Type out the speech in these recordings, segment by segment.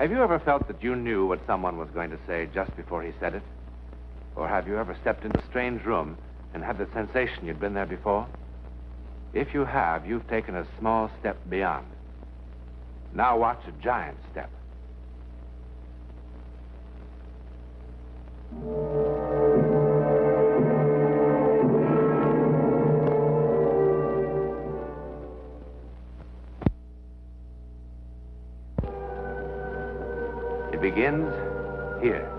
Have you ever felt that you knew what someone was going to say just before he said it? Or have you ever stepped into a strange room and had the sensation you'd been there before? If you have, you've taken a small step beyond. Now watch a giant step. It begins here,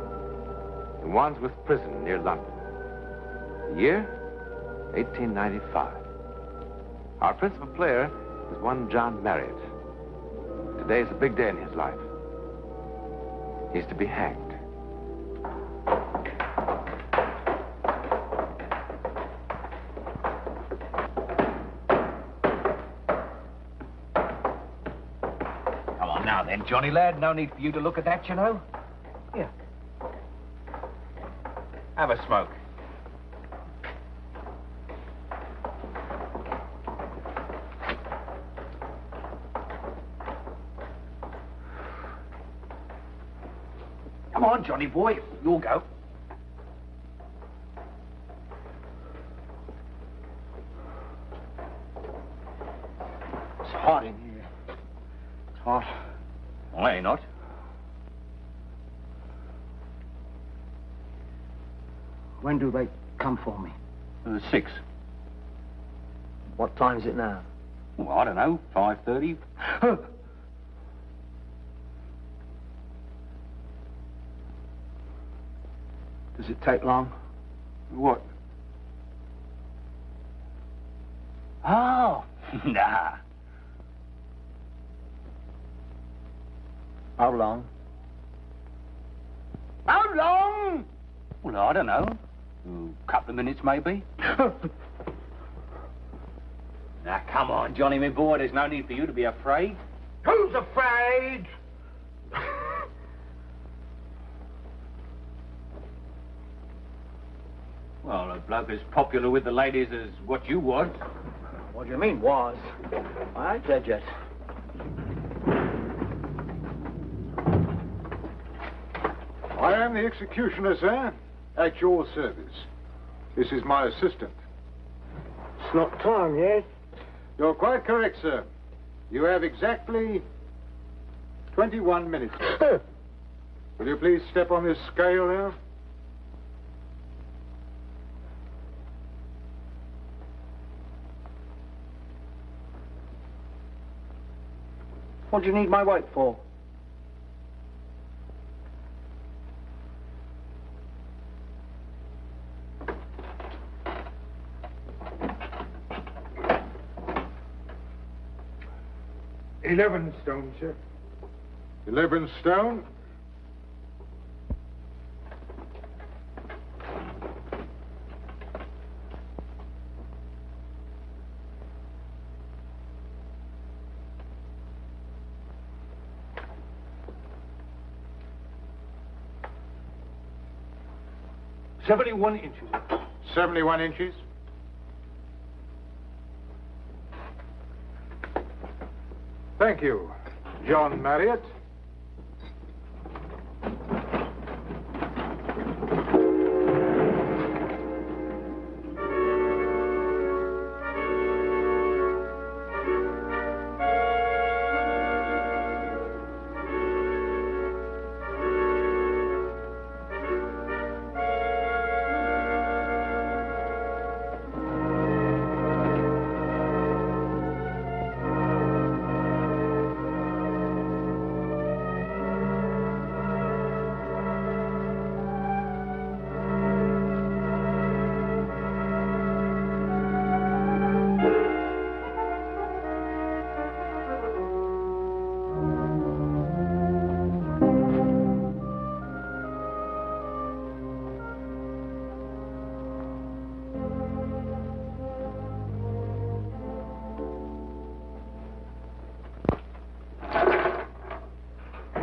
in Wandsworth Prison near London. The year, 1895. Our principal player is one John Marriott. Today is a big day in his life. He's to be hanged. Come on now then, Johnny lad. No need for you to look at that, you know. Here. Have a smoke. Come on, Johnny boy. You'll go. It's hot in here. It's hot. Well, ain't not. When do they come for me? 6. What time is it now? Well, I don't know. 5:30. Does it take long? What? Oh, nah. How long? How long? Well, I don't know. A couple of minutes, maybe. Now, come on, Johnny, my boy. There's no need for you to be afraid. Who's afraid? Well, a bloke as popular with the ladies as what you was. What do you mean, was? I ain't dead yet. I am the executioner, sir, at your service. This is my assistant. It's not time yet. You're quite correct, sir. You have exactly 21 minutes. Will you please step on this scale now? What do you need my weight for? $11 stone, sir. 11 stone? $71 inches. 71 inches? Thank you, John Marriott.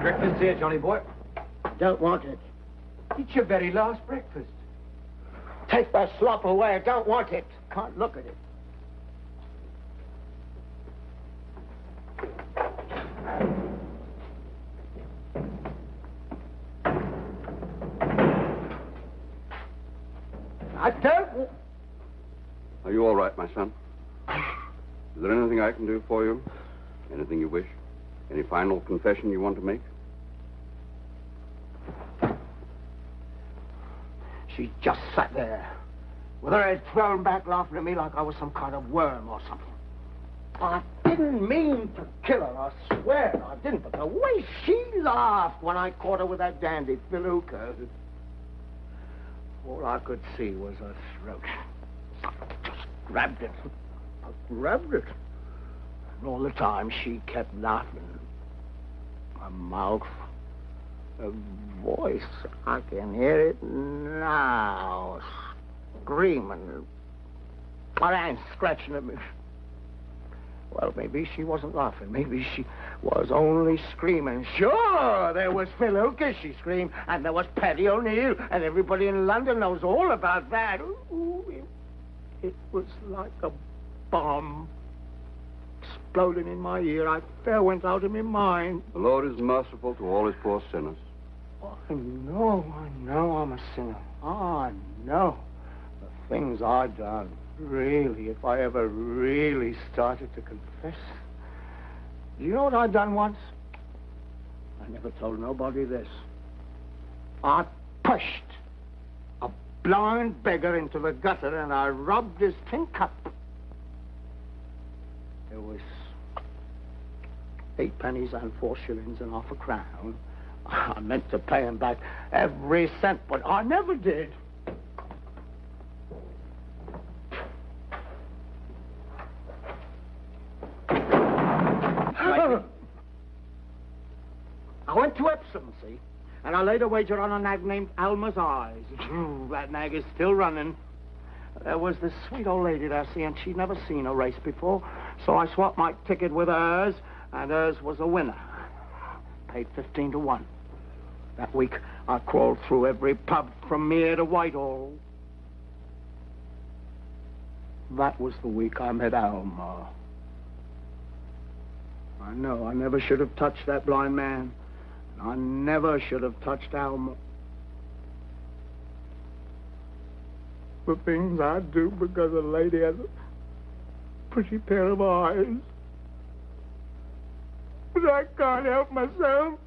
Breakfast here, Johnny boy. Don't want it. It's your very last breakfast. Take that slop away. I don't want it. Can't look at it. I don't... Are you all right, my son? Is there anything I can do for you? Anything you wish? Any final confession you want to make? She just sat there, with her head thrown back, laughing at me like I was some kind of worm or something. I didn't mean to kill her, I swear I didn't, but the way she laughed when I caught her with that dandy felucca, all I could see was her throat. I just grabbed it. And all the time she kept laughing. Her mouth, her voice, I can hear it now, screaming. Her hands scratching at me. Well, maybe she wasn't laughing. Maybe she was only screaming. Sure, there was Phil Hooker, she screamed, and there was Paddy O'Neill, and everybody in London knows all about that. Ooh, it was like a bomb exploding in my ear. I fair went out of my mind. The Lord is merciful to all his poor sinners. Oh, I know I'm a sinner. I know the things I've done. Really, if I ever really started to confess. Do you know what I'd done once? I never told nobody this. I pushed a blind beggar into the gutter and I robbed his tin cup. There was 8 pennies and 4 shillings and half a crown. I meant to pay him back every cent, but I never did. I went to Epsom, see, and I laid a wager on a nag named Alma's Eyes. That nag is still running. There was this sweet old lady there, see, and she'd never seen a race before, so I swapped my ticket with hers, and hers was a winner. Paid 15 to 1. That week, I crawled through every pub from Mere to Whitehall. That was the week I met Alma. I know, I never should have touched that blind man. I never should have touched Alma. The things I do because a lady has a pretty pair of eyes. But I can't help myself.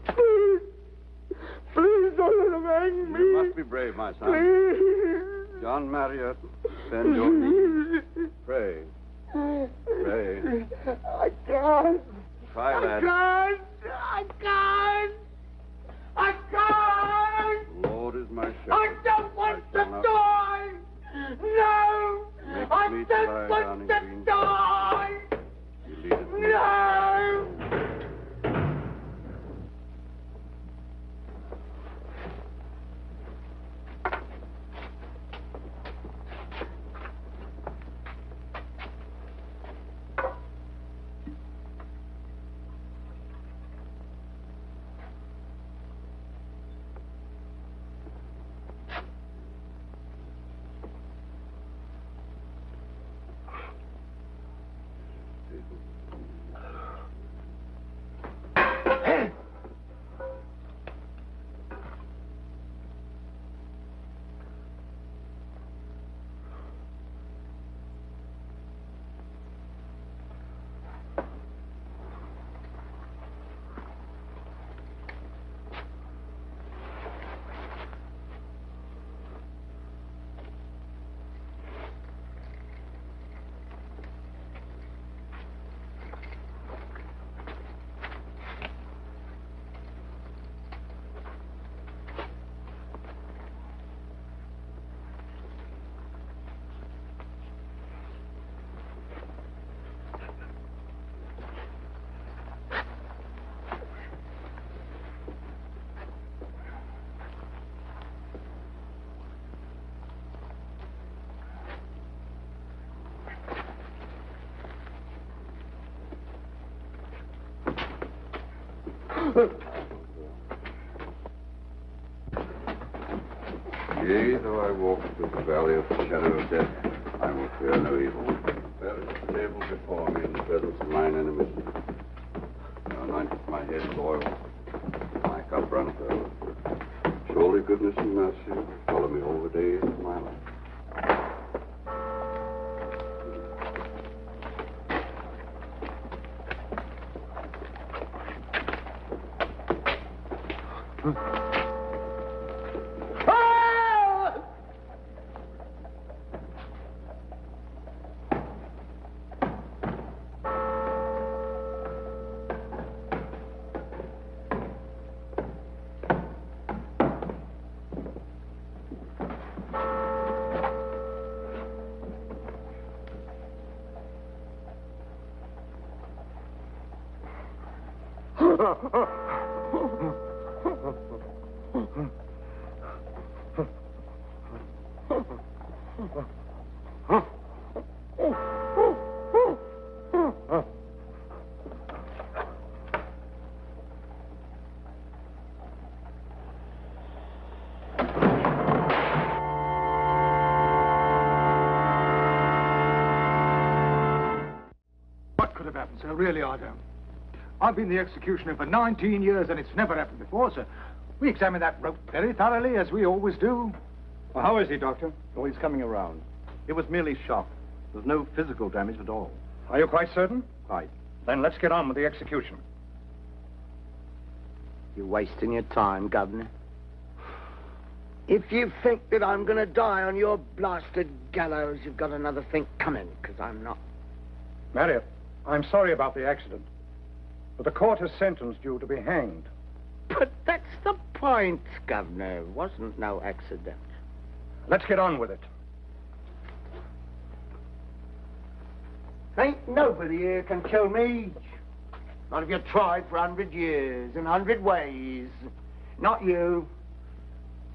Please don't let him hang me. You must be brave, my son. Please. John Marriott, bend your knees. Pray. Pray. I can't. Try, lad. I can't. The Lord is my shepherd. I don't want to die. No. Makes I me to don't lie down want in to green die. He leadeth me. No. Yea, though I walk through the valley of the shadow of death, I will fear no evil. There is a table before me in the presence of mine enemies. Thou anointest my head with oil. My cup runneth over. Surely goodness and mercy will follow me all the days of What could have happened, sir? Really, I don't. I've been the executioner for 19 years, and it's never happened before, sir. We examined that rope very thoroughly, as we always do. Well, how is he, Doctor? Oh, he's coming around. It was merely shock. There's no physical damage at all. Are you quite certain? Quite. Then let's get on with the execution. You're wasting your time, Governor. If you think that I'm going to die on your blasted gallows, you've got another thing coming, because I'm not. Marriott, I'm sorry about the accident, but the court has sentenced you to be hanged. But that's the point, Governor. It wasn't no accident. Let's get on with it. Ain't nobody here can kill me. Not if you tried for 100 years in 100 ways. Not you.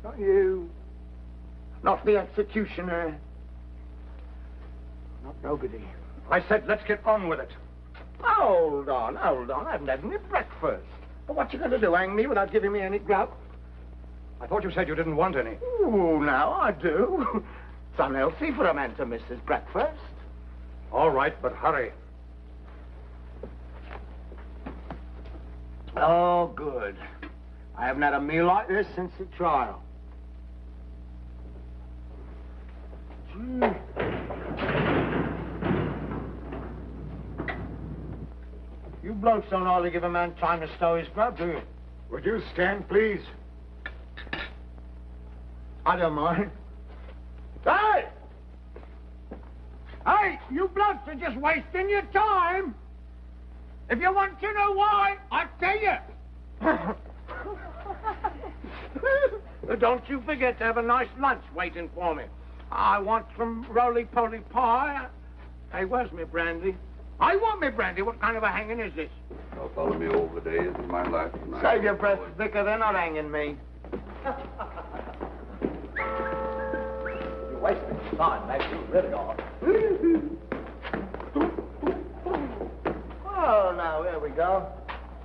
Not you. Not the executioner. Not nobody. I said let's get on with it. Hold on. I haven't had any breakfast. But what you going to do, hang me without giving me any grub? I thought you said you didn't want any. Oh, now I do. It's unhealthy for a man to miss his breakfast. All right, but hurry. Oh, good. I haven't had a meal like this since the trial. Gee. You blokes don't hardly give a man time to stow his grub, do you? Would you stand, please? I don't mind. Hey! Hey, you blokes are just wasting your time. If you want to know why, I'll tell you. Don't you forget to have a nice lunch waiting for me. I want some roly-poly pie. Hey, where's me brandy? I want me brandy. What kind of a hanging is this? I'll follow me over the days of my life. Save your breath, Vicar. They're not hanging me. You're wasting your time, mate. You really are. Oh, now, here we go.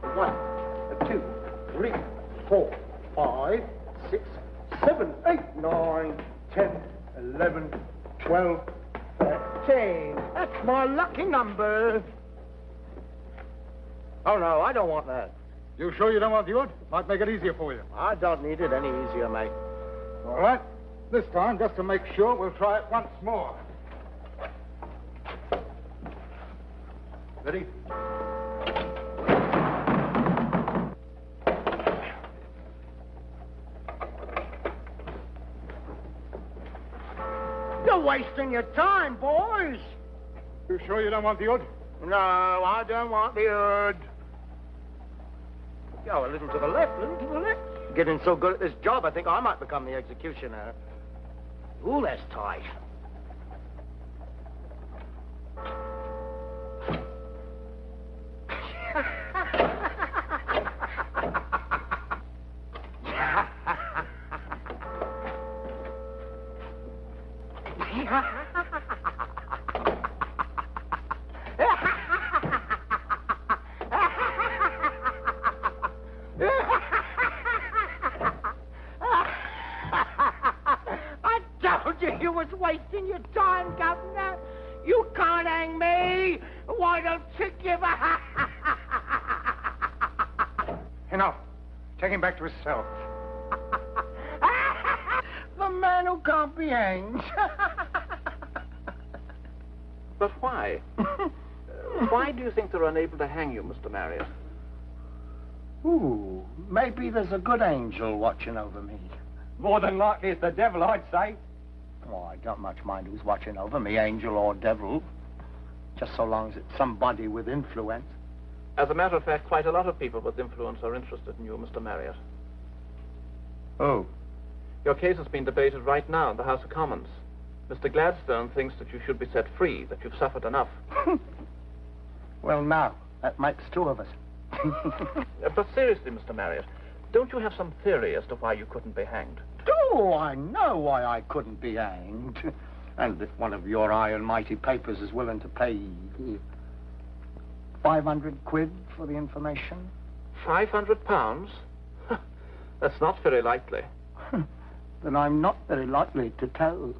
1, 2, 3, 4, 5, 6, 7, 8, 9, 10, 11, 12, 13. That's my lucky number. Oh, no, I don't want that. You sure you don't want the wood? Might make it easier for you. I don't need it any easier, mate. All right. This time, just to make sure, we'll try it once more. Ready? You're wasting your time, boys. You sure you don't want the wood? No, I don't want the hood. Go a little to the left, a little to the left. Getting so good at this job, I think I might become the executioner. Ooh, that's tight. You was wasting your time, Governor. You can't hang me. Why don't you give a... Enough. Take him back to his cell. The man who can't be hanged. But why? Why do you think they're unable to hang you, Mr. Marriott? Ooh, maybe there's a good angel watching over me. More than likely it's the devil, I'd say. Oh, I don't much mind who's watching over me, angel or devil. Just so long as it's somebody with influence. As a matter of fact, quite a lot of people with influence are interested in you, Mr. Marriott. Oh. Your case has been debated right now in the House of Commons. Mr. Gladstone thinks that you should be set free, that you've suffered enough. Well, now, that makes two of us. But seriously, Mr. Marriott, don't you have some theory as to why you couldn't be hanged? Oh, I know why I couldn't be hanged. And if one of your high and mighty papers is willing to pay 500 quid for the information. 500 pounds? That's not very likely. Then I'm not very likely to tell.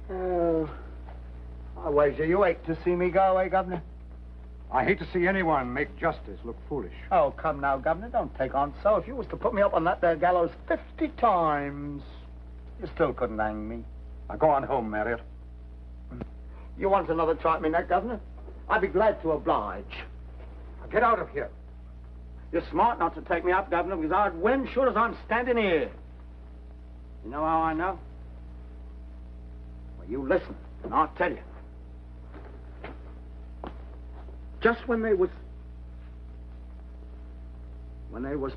I wager you hate to see me go, eh, Governor? I hate to see anyone make justice look foolish. Oh, come now, Governor, don't take on so. If you was to put me up on that there gallows 50 times, you still couldn't hang me. Now go on home, Marriott. You want another try at me neck, Governor? I'd be glad to oblige. Now get out of here. You're smart not to take me up, Governor, because I'd win sure as I'm standing here. You know how I know? Well, you listen, and I'll tell you. Just when they was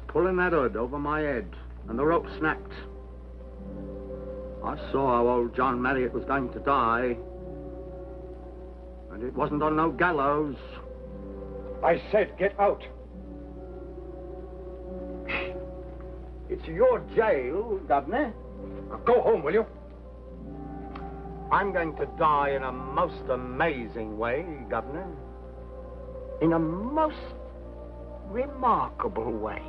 pulling that hood over my head and the rope snapped, I saw how old John Marriott was going to die. And it wasn't on no gallows. I said get out. It's your jail, Governor. Now go home, will you? I'm going to die in a most amazing way, Governor. In a most remarkable way.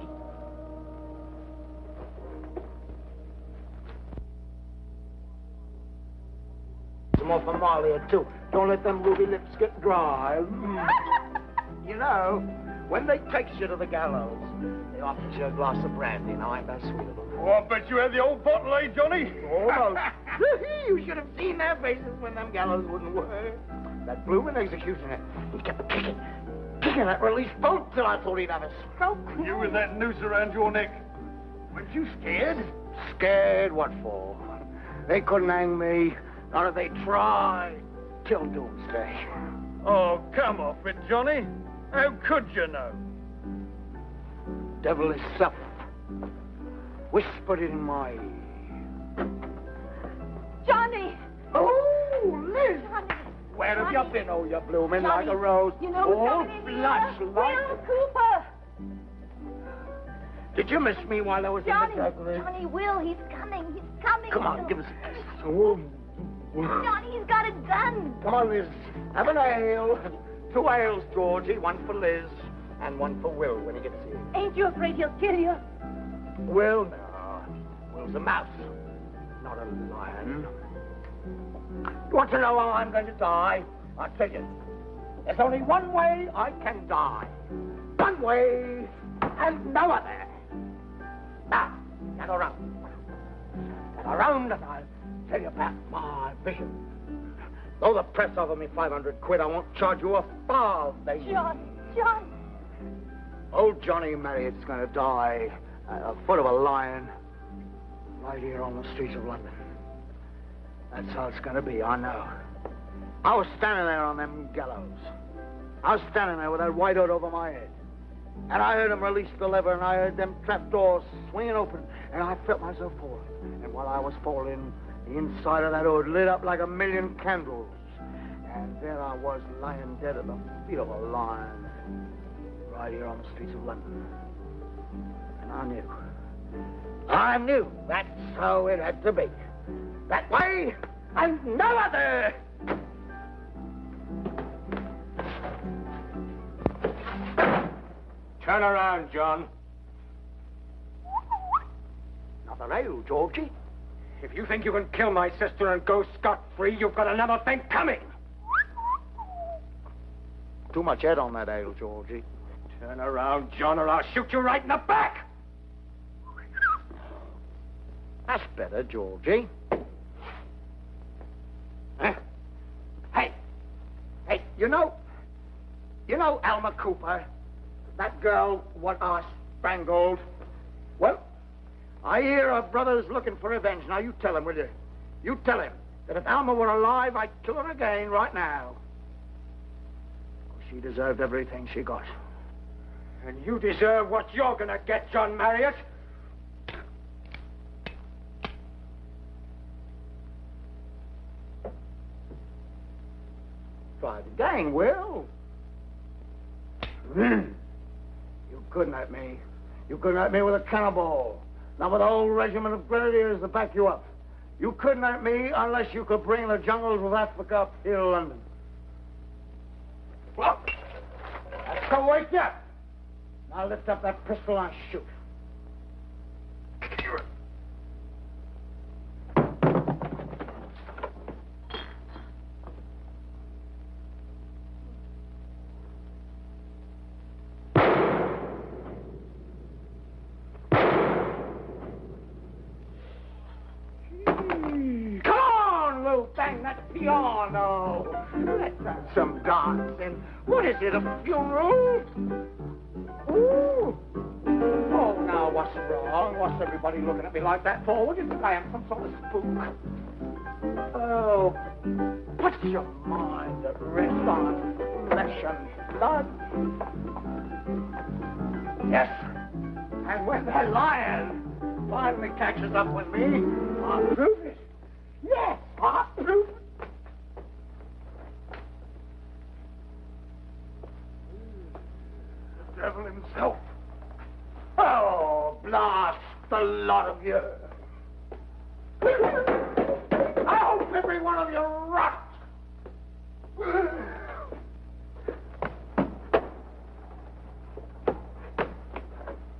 Some more for Molly or two. Don't let them ruby lips get dry. You know, when they takes you to the gallows, they offer you a glass of brandy. Now, ain't that sweet of them? Oh, I bet you had the old bottle, eh, Johnny? Almost. You should have seen their faces when them gallows wouldn't work. That bloomin' executioner, he kept kicking that release bolt till I thought he'd have a stroke. You with that noose around your neck. Weren't you scared? Scared what for? They couldn't hang me, not if they tried, till doomsday. Oh, come off it, Johnny. How could you know? Devil himself whispered in my ear. Johnny! Oh, Liz! Johnny! Where have you been, oh, you bloomin' Johnny, like a rose? You know what's all coming in flush here? like... Will Cooper! Did you miss me while I was Johnny! in the drug? Johnny, Will, he's coming. He's coming. Come on, give us a kiss. Oh. Johnny, he's got a gun. Come on, Liz. Have an ale. 2 ales, Georgie. 1 for Liz and 1 for Will when he gets here. Ain't you afraid he'll kill you? Will, no. Will's a mouse, not a lion. You want to know how I'm going to die? I'll tell you. There's only one way I can die. One way and no other. Now, gather around. Gather around and I'll tell you about my vision. Though the press offer me 500 quid, I won't charge you a farthing. John. Old Johnny Marriott's going to die at the foot of a lion right here on the streets of London. That's how it's going to be, I know. I was standing there on them gallows. I was standing there with that white hood over my head. And I heard him release the lever, and I heard them trapdoors swinging open, and I felt myself falling. And while I was falling, the inside of that hood lit up like 1,000,000 candles. And there I was, lying dead at the feet of a lion, right here on the streets of London. And I knew that's how it had to be. That way, and no other! Turn around, John. Another ale, Georgie. If you think you can kill my sister and go scot-free, you've got another thing coming. Too much head on that ale, Georgie. Turn around, John, or I'll shoot you right in the back. That's better, Georgie. Hey, You know Alma Cooper, that girl what I strangled? Well, I hear her brother's looking for revenge. Now, you tell him, will you? You tell him that if Alma were alive, I'd kill her again right now. She deserved everything she got. And you deserve what you're gonna get, John Marriott. Try it again, Will. You couldn't hurt me. You couldn't hurt me with a cannonball. Not with a whole regiment of grenadiers to back you up. You couldn't hurt me unless you could bring the jungles of Africa up here to London. Well, that's to wake you up. Now lift up that pistol and shoot. Bang that piano. Let's have some dancing. What is it, a funeral? Ooh. Oh, now, what's wrong? What's everybody looking at me like that for? What do you think I am, some sort of spook? Oh, put your mind at rest on flesh and blood. Yes, and when that lion finally catches up with me, I'll prove it. Yes, I'll prove it. The devil himself. Oh, blast the lot of you. I hope every one of you rots.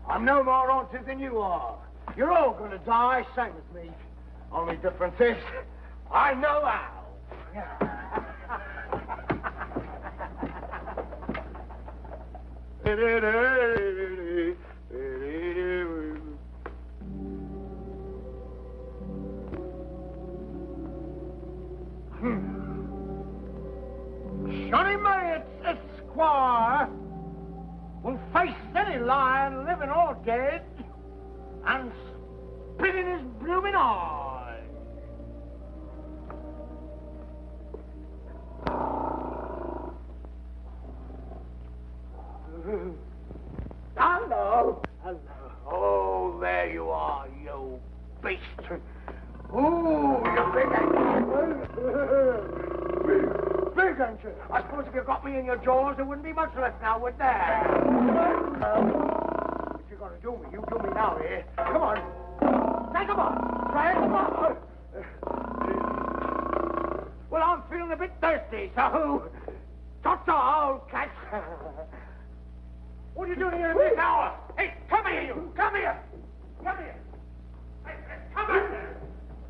I'm no more haunted than you are. You're all going to die, same as me. Only difference is, I know how. Johnny Marriott, Esquire, will face any lion, living or dead, and spit in his blooming eye. Hello. Hello. Oh, there you are, you beast. Ooh, you big, big, ain't you? I suppose if you got me in your jaws, there wouldn't be much left now, would there? What you gonna do me? You do me now, eh? Come on. Take them on. Try it, come on. Well, I'm feeling a bit thirsty, so... Ta-ta, old cat. What are you doing here in this hour? Hey, come here, you! Come here! Come here! Hey, come back there!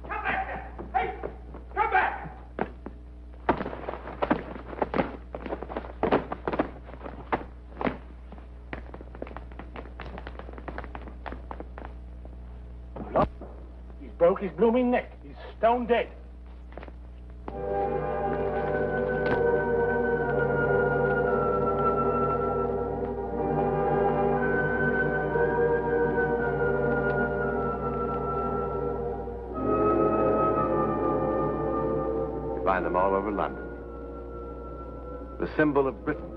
Come back there! Hey, come back! Look, he's broke his blooming neck. He's stone dead. Find them all over London. The symbol of Britain.